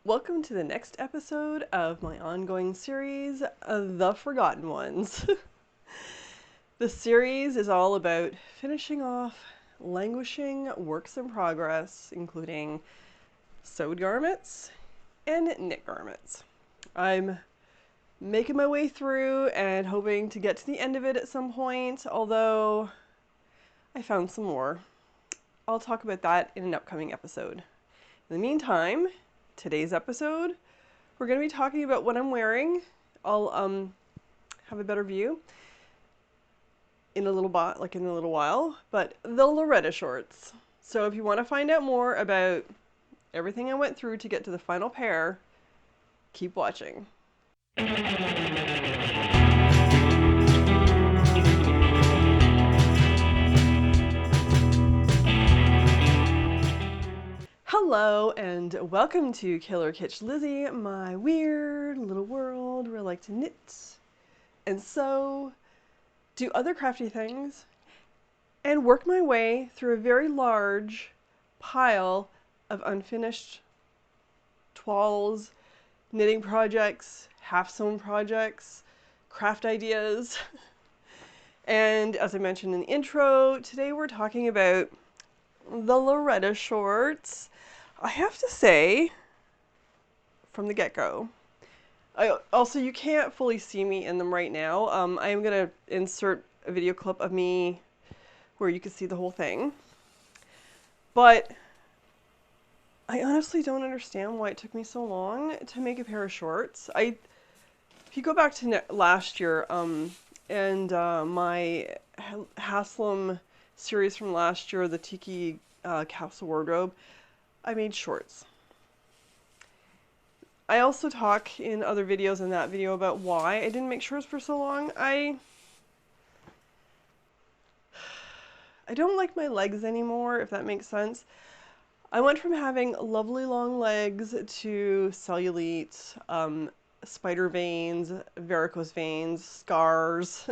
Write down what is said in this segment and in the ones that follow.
Welcome to the next episode of my ongoing series, The Forgotten Ones. The series is all about finishing off languishing works in progress, including sewed garments and knit garments. I'm making my way through and hoping to get to the end of it at some point, although I found some more. I'll talk about that in an upcoming episode. In the meantime, today's episode, we're going to be talking about what I'm wearing. I'll have a better view in a little while, but the Loretta shorts. So if you want to find out more about everything I went through to get to the final pair, keep watching. Hello and welcome to Killer Kitsch Lizzie, my weird little world where I like to knit and sew, do other crafty things, and work my way through a very large pile of unfinished toiles, knitting projects, half-sewn projects, craft ideas. And as I mentioned in the intro, today we're talking about the Loretta shorts. I have to say, from the get-go, you can't fully see me in them right now. I am going to insert a video clip of me where you can see the whole thing. But I honestly don't understand why it took me so long to make a pair of shorts. If you go back to last year, and my Haslam series from last year, the Tiki capsule wardrobe, I made shorts. I also talk in other videos in that video about why I didn't make shorts for so long. I don't like my legs anymore, if that makes sense. I went from having lovely long legs to cellulite, spider veins, varicose veins, scars.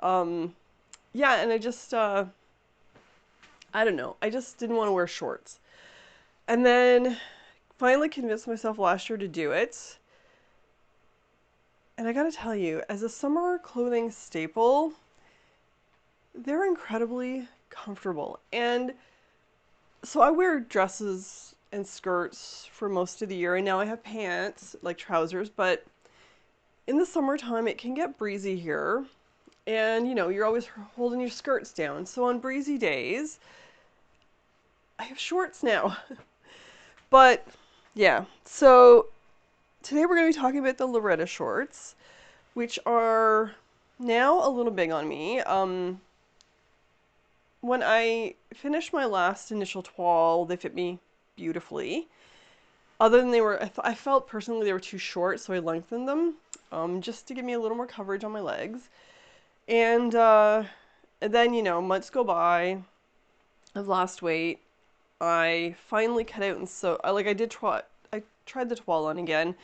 Yeah, and I just, I don't know. I just didn't want to wear shorts. And then finally convinced myself last year to do it. And I gotta tell you, as a summer clothing staple, they're incredibly comfortable. And so I wear dresses and skirts for most of the year, and now I have pants, like trousers, but in the summertime it can get breezy here. And, you're always holding your skirts down. So on breezy days, I have shorts now. But, yeah. So today we're going to be talking about the Loretta shorts, which are now a little big on me. When I finished my last initial toile, they fit me beautifully. Other than I felt personally they were too short, so I lengthened them, just to give me a little more coverage on my legs. And then, months go by, I've lost weight. I finally cut out and sew. I tried the toile on again,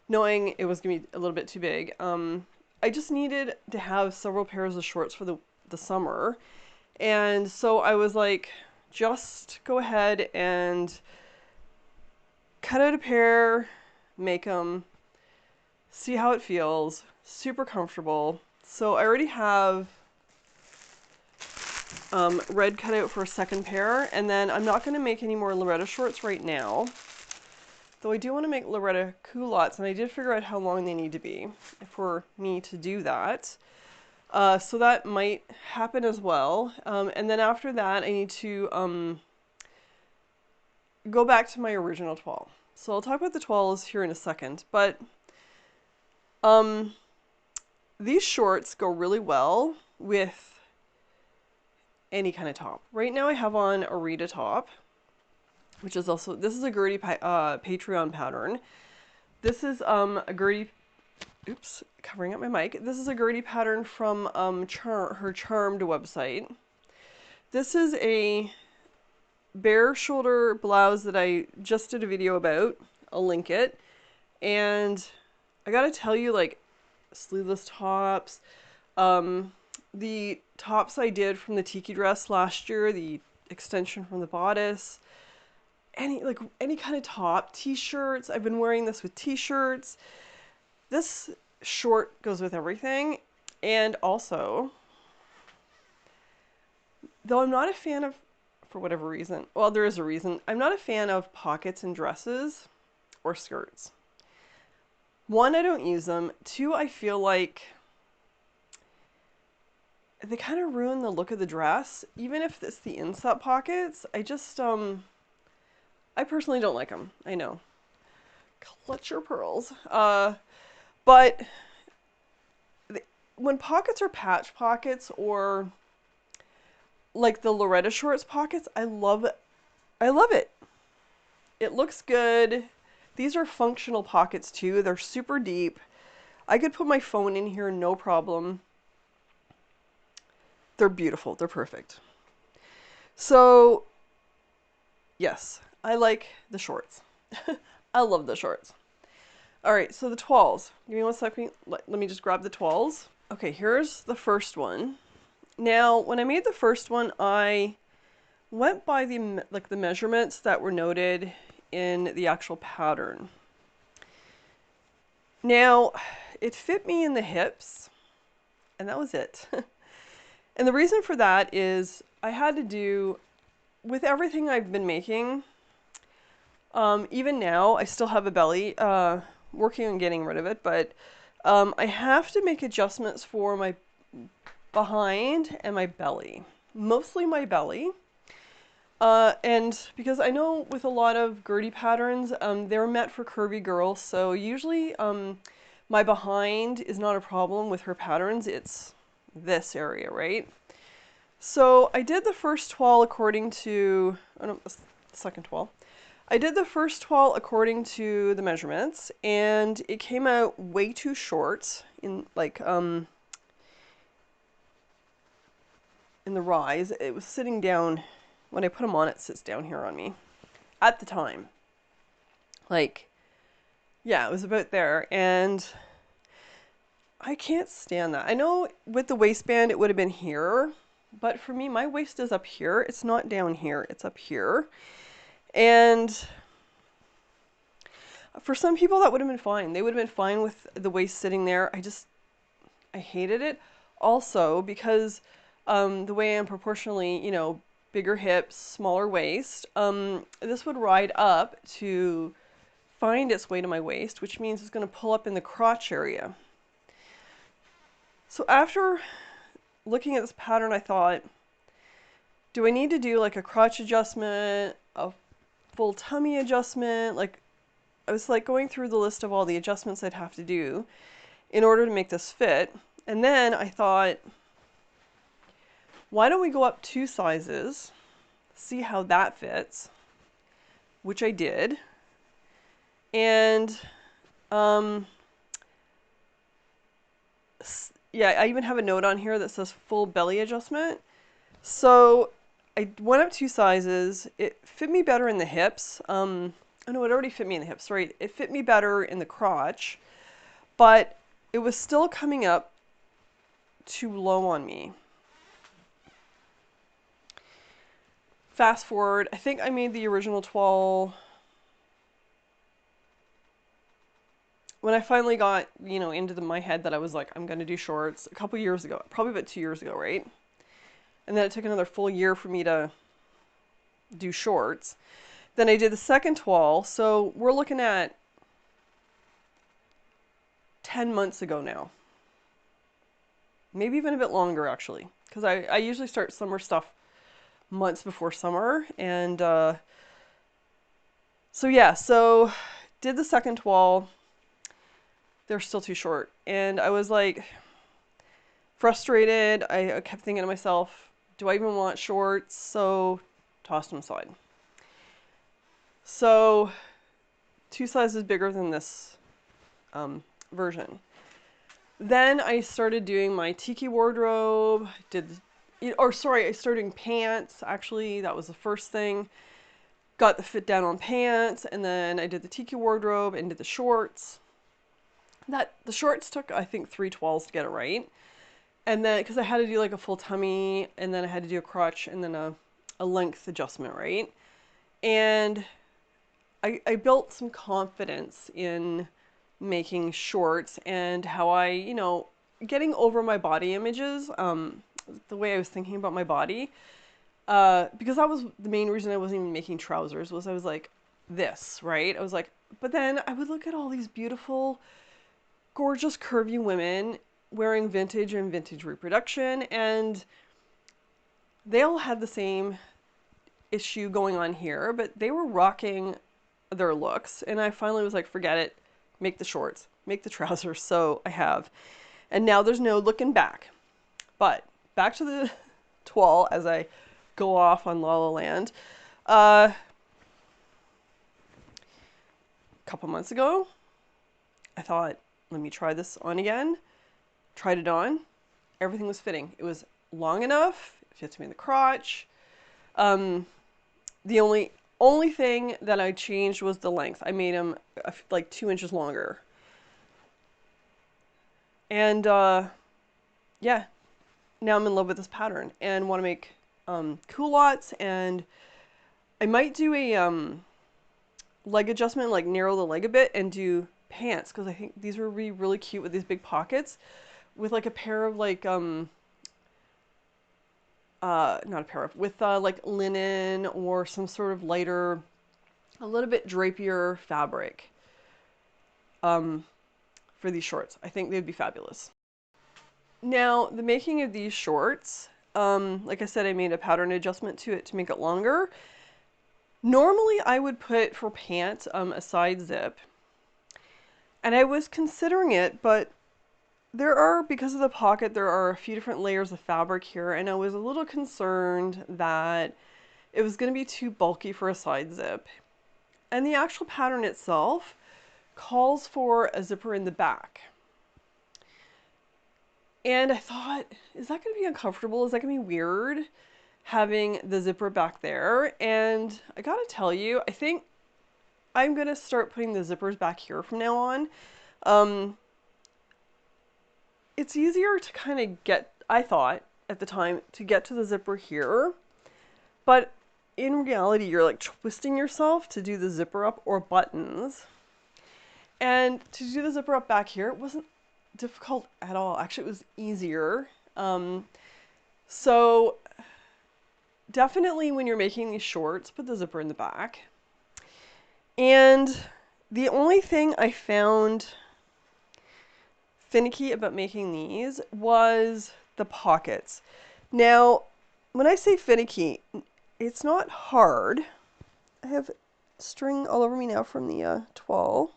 knowing it was gonna be a little bit too big. I just needed to have several pairs of shorts for the summer. And so I was like, just go ahead and cut out a pair, make them, see how it feels. Super comfortable. So I already have red cut out for a second pair, and then I'm not going to make any more Loretta shorts right now. Though I do want to make Loretta culottes, and I did figure out how long they need to be for me to do that. So that might happen as well. And then after that, I need to go back to my original toile. So I'll talk about the toiles here in a second. But these shorts go really well with any kind of top. Right now I have on a Rita top, which is this is a Gertie Patreon pattern. This is a Gertie, oops, covering up my mic. This is a Gertie pattern from her Charmed website. This is a bare shoulder blouse that I just did a video about. I'll link it. And I gotta tell you, like, sleeveless tops, the tops I did from the Tiki dress last year, the extension from the bodice, any kind of top, t-shirts. I've been wearing this with t-shirts. This short goes with everything. And also, though I'm not a fan of, for whatever reason, well, there is a reason, I'm not a fan of pockets in dresses or skirts. One, I don't use them. Two, I feel like they kind of ruin the look of the dress. Even if it's the inset pockets, I just, I personally don't like them. I know. Clutch your pearls. But when pockets are patch pockets or like the Loretta shorts pockets, I love it. I love it. It looks good. These are functional pockets too. They're super deep. I could put my phone in here, no problem. They're beautiful. They're perfect. So, yes, I like the shorts. I love the shorts. All right, so the toiles. Give me 1 second. Let me just grab the toiles. Okay, here's the first one. Now, when I made the first one, I went by the measurements that were noted in the actual pattern. Now, it fit me in the hips, and that was it. And the reason for that is I had to do, with everything I've been making, even now, I still have a belly, working on getting rid of it, but I have to make adjustments for my behind and my belly. Mostly my belly. And because I know with a lot of Gertie patterns, they're meant for curvy girls, so usually my behind is not a problem with her patterns, it's this area, right? So I did the first toile according to, oh no, the second toile. I did the first toile according to the measurements, and it came out way too short in in the rise. It was sitting down, when I put them on, it sits down here on me. At the time. Yeah, it was about there, and I can't stand that. I know with the waistband it would have been here, but for me, my waist is up here. It's not down here, it's up here. And for some people that would have been fine. They would have been fine with the waist sitting there. I hated it. Also, because the way I'm proportionally, you know, bigger hips, smaller waist, this would ride up to find its way to my waist, which means it's going to pull up in the crotch area. So after looking at this pattern, I thought, do I need to do like a crotch adjustment, a full tummy adjustment? I was going through the list of all the adjustments I'd have to do in order to make this fit. And then I thought, why don't we go up 2 sizes, see how that fits, which I did. And yeah, I even have a note on here that says full belly adjustment. So I went up 2 sizes. It fit me better in the hips. Oh no, it already fit me in the hips, right? It fit me better in the crotch, but it was still coming up too low on me. Fast forward, I think I made the original toile when I finally got, you know, into my head that I was like, I'm going to do shorts a couple years ago, probably about 2 years ago, right? And then it took another full year for me to do shorts. Then I did the second toile, so we're looking at 10 months ago now. Maybe even a bit longer, actually, because I usually start summer stuff months before summer. And so yeah, so did the second toile. They're still too short. And I was like frustrated. I kept thinking to myself, do I even want shorts? So tossed them aside. So 2 sizes bigger than this version. Then I started doing my tiki wardrobe. I started doing pants. Actually, that was the first thing. Got the fit down on pants, and then I did the tiki wardrobe and did the shorts. The shorts took, I think, 3 toiles to get it right. And then, because I had to do like a full tummy, and then I had to do a crotch, and then a length adjustment, right? And I built some confidence in making shorts and how I, getting over my body images, the way I was thinking about my body, because that was the main reason I wasn't even making trousers, was I was like, this, right? I was like, but then I would look at all these beautiful, gorgeous, curvy women wearing vintage and vintage reproduction, and they all had the same issue going on here, but they were rocking their looks, and I finally was like, forget it, make the shorts, make the trousers. So I have, and now there's no looking back. But back to the toile as I go off on La La Land. A couple months ago, I thought, let me try this on again. Tried it on. Everything was fitting. It was long enough. It fits me in the crotch. The only thing that I changed was the length. I made them like 2 inches longer. And yeah, now I'm in love with this pattern and want to make culottes, and I might do a leg adjustment, like narrow the leg a bit and do pants, because I think these would be really cute with these big pockets, with like a pair of like not a pair of, with like linen or some sort of lighter, a little bit drapier fabric for these shorts. I think they'd be fabulous. Now, the making of these shorts, like I said, I made a pattern adjustment to it to make it longer. Normally, I would put for pants a side zip, and I was considering it, but because of the pocket, there are a few different layers of fabric here, and I was a little concerned that it was going to be too bulky for a side zip. And the actual pattern itself calls for a zipper in the back. And I thought, is that going to be uncomfortable? Is that going to be weird having the zipper back there? And I got to tell you, I think I'm going to start putting the zippers back here from now on. It's easier to kind of get, I thought at the time, to get to the zipper here. But in reality, you're like twisting yourself to do the zipper up, or buttons. And to do the zipper up back here, it wasn't difficult at all. Actually, it was easier. So definitely when you're making these shorts, put the zipper in the back. And the only thing I found finicky about making these was the pockets. Now, when I say finicky, it's not hard. I have string all over me now from the toile.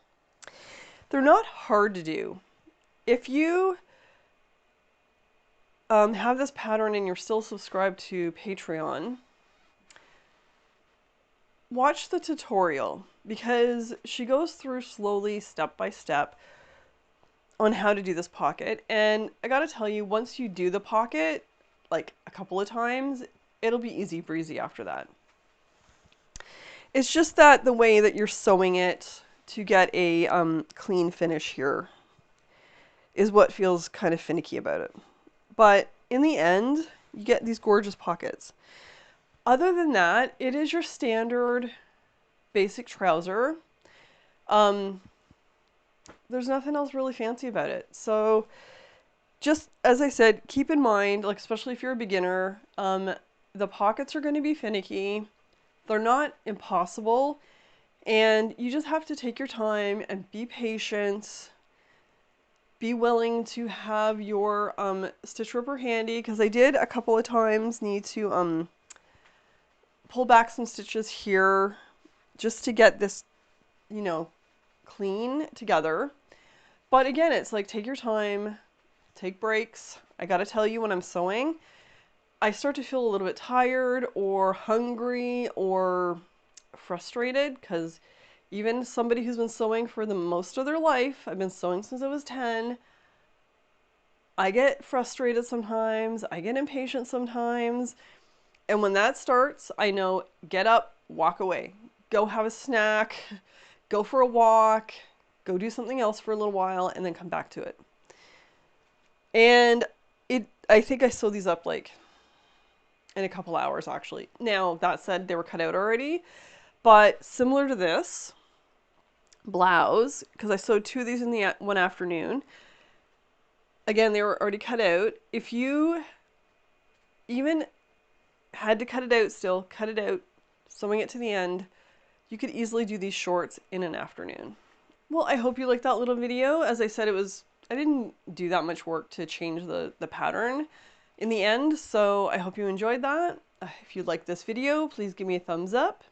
They're not hard to do. If you have this pattern and you're still subscribed to Patreon, watch the tutorial, because she goes through slowly, step by step, on how to do this pocket. And I gotta tell you, once you do the pocket like a couple of times, it'll be easy breezy after that. It's just that the way that you're sewing it to get a clean finish here is what feels kind of finicky about it. But in the end, you get these gorgeous pockets. Other than that, it is your standard basic trouser. There's nothing else really fancy about it. So just as I said, keep in mind, like especially if you're a beginner, the pockets are going to be finicky. They're not impossible, and you just have to take your time and be patient. Be willing to have your stitch ripper handy, because I did a couple of times need to pull back some stitches here just to get this, clean together. But again, it's like, take your time, take breaks. I gotta tell you, when I'm sewing, I start to feel a little bit tired or hungry or frustrated, because even somebody who's been sewing for the most of their life, I've been sewing since I was 10, I get frustrated sometimes, I get impatient sometimes, and when that starts, I know, get up, walk away, go have a snack, go for a walk, go do something else for a little while, and then come back to it. And I think I sewed these up like in a couple hours, actually. Now, that said, they were cut out already, But similar to this blouse, because I sewed 2 of these in the one afternoon. Again, they were already cut out. If you even had to cut it out still, cut it out, sewing it to the end, you could easily do these shorts in an afternoon. Well, I hope you liked that little video. As I said, I didn't do that much work to change the pattern in the end, so I hope you enjoyed that. If you liked this video, please give me a thumbs up.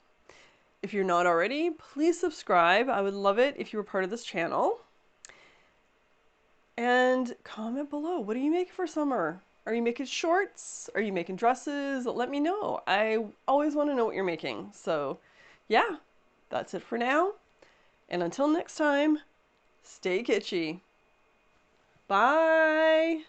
If you're not already, please subscribe. I would love it if you were part of this channel. And comment below, what are you making for summer? Are you making shorts? Are you making dresses? Let me know. I always want to know what you're making. So yeah, that's it for now. And until next time, stay kitschy. Bye.